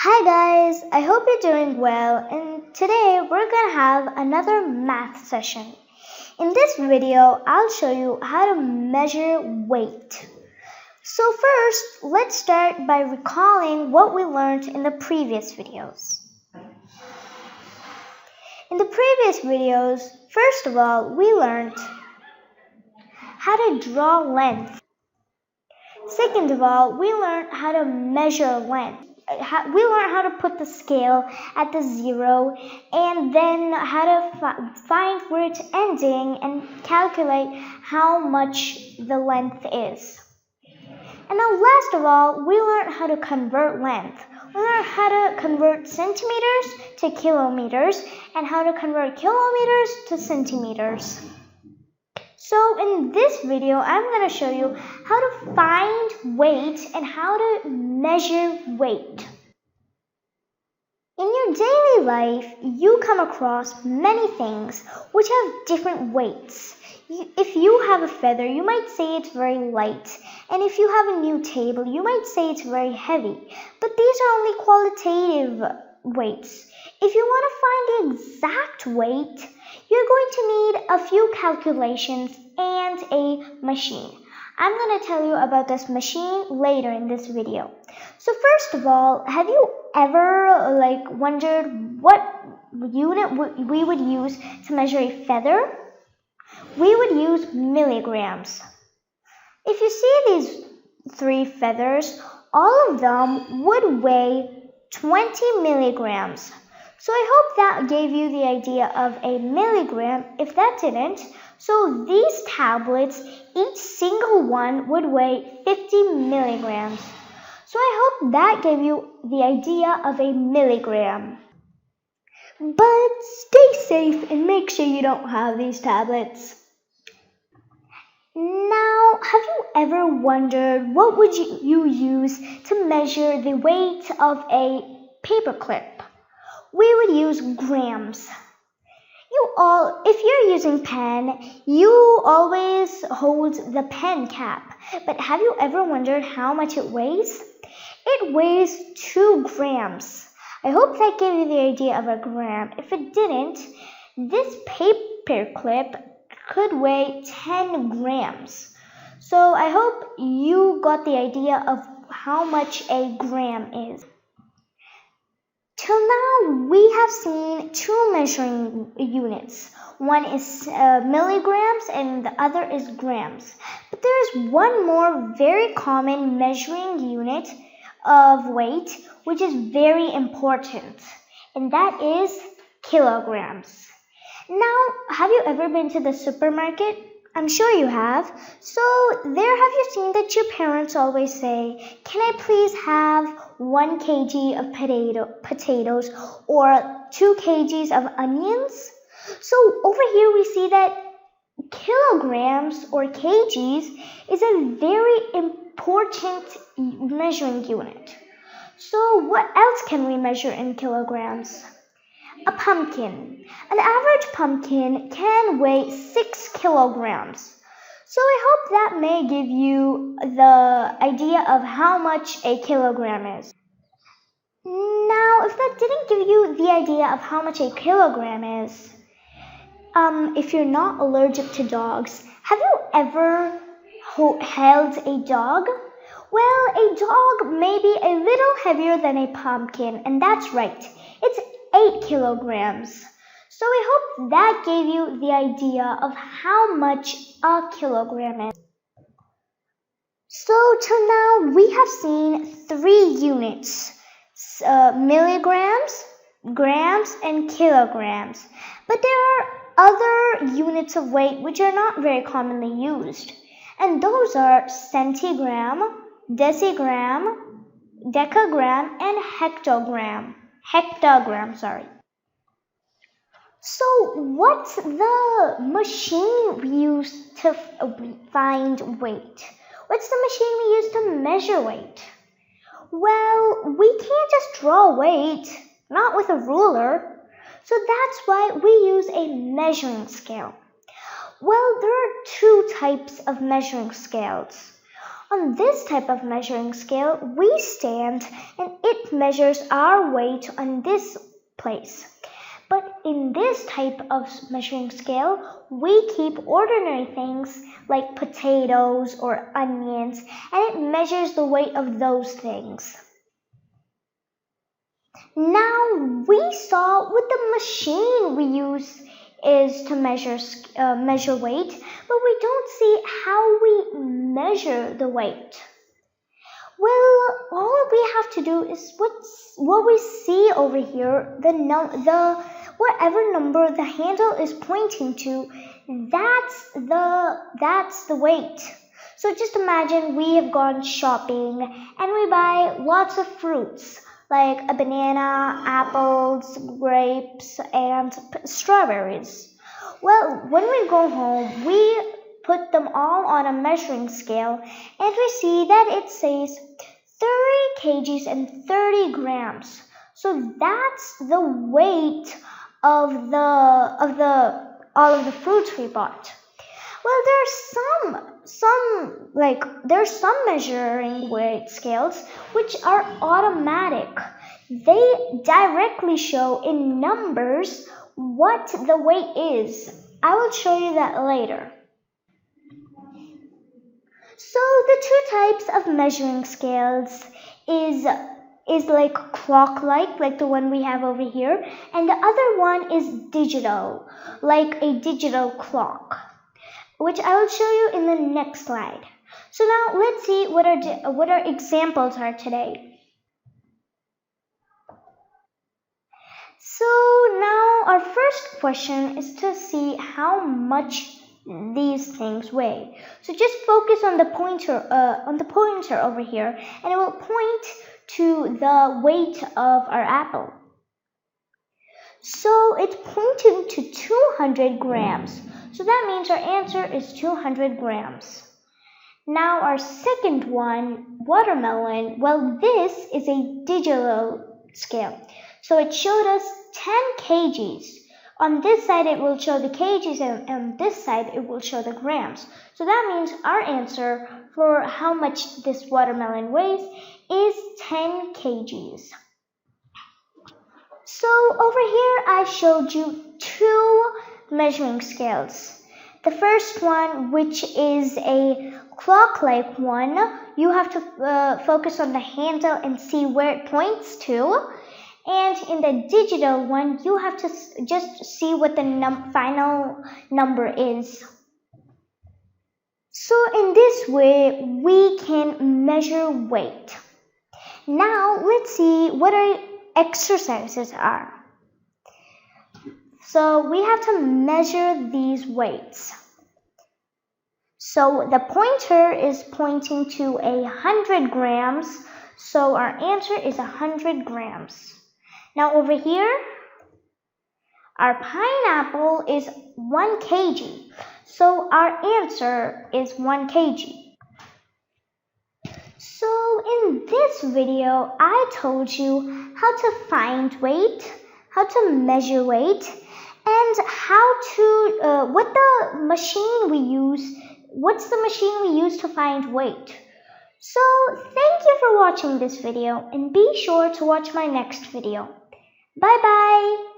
Hi guys, I hope you're doing well, and today we're gonna have another math session. In this video, I'll show you how to measure weight. So first, let's start by recalling what we learned in the previous videos. In the previous videos, first of all, we learned how to draw length. Second of all, we learned how to measure length. We learned how to put the scale at the 0 and then how to find where it's ending and calculate how much the length is. And now last of all, we learned how to convert length. We learned how to convert centimeters to kilometers and how to convert kilometers to centimeters. So in this video, I'm going to show you how to find weight and how to measure weight. In your daily life, you come across many things which have different weights. If you have a feather, you might say it's very light. And if you have a new table, you might say it's very heavy. But these are only qualitative weights. If you want to find the exact weight, you're going to need a few calculations and a machine. I'm going to tell you about this machine later in this video. So first of all, have you ever wondered what unit we would use to measure a feather? We would use milligrams. If you see these 3 feathers, all of them would weigh 20 milligrams. So I hope that gave you the idea of a milligram. If that didn't, so these tablets, each single one would weigh 50 milligrams. So I hope that gave you the idea of a milligram. But stay safe and make sure you don't have these tablets. Now, have you ever wondered what would you use to measure the weight of a paperclip? We would use grams. If you're using pen, you always hold the pen cap. But have you ever wondered how much it weighs? It weighs 2 grams. I hope that gave you the idea of a gram. If it didn't, this paperclip could weigh 10 grams. So I hope you got the idea of how much a gram is. Till now, we have seen 2 measuring units. One is milligrams and the other is grams. But there is one more very common measuring unit of weight, which is very important, and that is kilograms. Now, have you ever been to the supermarket? I'm sure you have. So there, have you seen that your parents always say, "Can I please have 1 kg of potatoes or 2 kgs of onions?" So over here we see that kilograms or kgs is a very important measuring unit. So what else can we measure in kilograms? A pumpkin. An average pumpkin can weigh 6 kilograms. So I hope that may give you the idea of how much a kilogram is. Now, if that didn't give you the idea of how much a kilogram is, if you're not allergic to dogs, have you ever held a dog? Well, a dog may be a little heavier than a pumpkin, and that's right. It's 8 kilograms. So I hope that gave you the idea of how much a kilogram is. So till now we have seen 3 units, milligrams, grams, and kilograms. But there are other units of weight which are not very commonly used. And those are centigram, decigram, decagram, and hectogram. So what's the machine we use to find weight? What's the machine we use to measure weight? Well, we can't just draw weight, not with a ruler. So that's why we use a measuring scale. Well, there are 2 types of measuring scales. On this type of measuring scale, we stand and it measures our weight on this place. But in this type of measuring scale, we keep ordinary things like potatoes or onions, and it measures the weight of those things. Now we saw what the machine we use is to measure weight, but we don't see how we measure the weight. Well, all we have to do is what we see over here, the whatever number the handle is pointing to, that's the weight. So just imagine we have gone shopping and we buy lots of fruits like a banana, apples, grapes, and strawberries. Well, when we go home, we put them all on a measuring scale and we see that it says 30 kgs and 30 grams. So that's the weight of all of the fruits we bought. Well, there's some measuring weight scales which are automatic. They directly show in numbers what the weight is. I will show you that later. So the two types of measuring scales is like clock-like the one we have over here, and the other one is digital, like a digital clock, which I will show you in the next slide. So now let's see what our examples are today. So now our first question is to see how much these things weigh. So just focus on the pointer over here, and it will point to the weight of our apple. So it's pointing to 200 grams. So that means our answer is 200 grams. Now our second one, watermelon, well, this is a digital scale. So it showed us 10 kgs. On this side it will show the kgs, and on this side it will show the grams. So that means our answer for how much this watermelon weighs is 10 kgs. So over here I showed you two measuring scales. The first one, which is a clock-like one, you have to focus on the handle and see where it points to. And in the digital one, you have to just see what the final number is. So in this way, we can measure weight. Now let's see what our exercises are. So we have to measure these weights. So the pointer is pointing to 100 grams, so our answer is 100 grams. Now over here, our pineapple is 1 kg, so our answer is 1 kg. So in this video, I told you how to find weight, how to measure weight, and what's the machine we use to find weight. So thank you for watching this video, and be sure to watch my next video. Bye bye.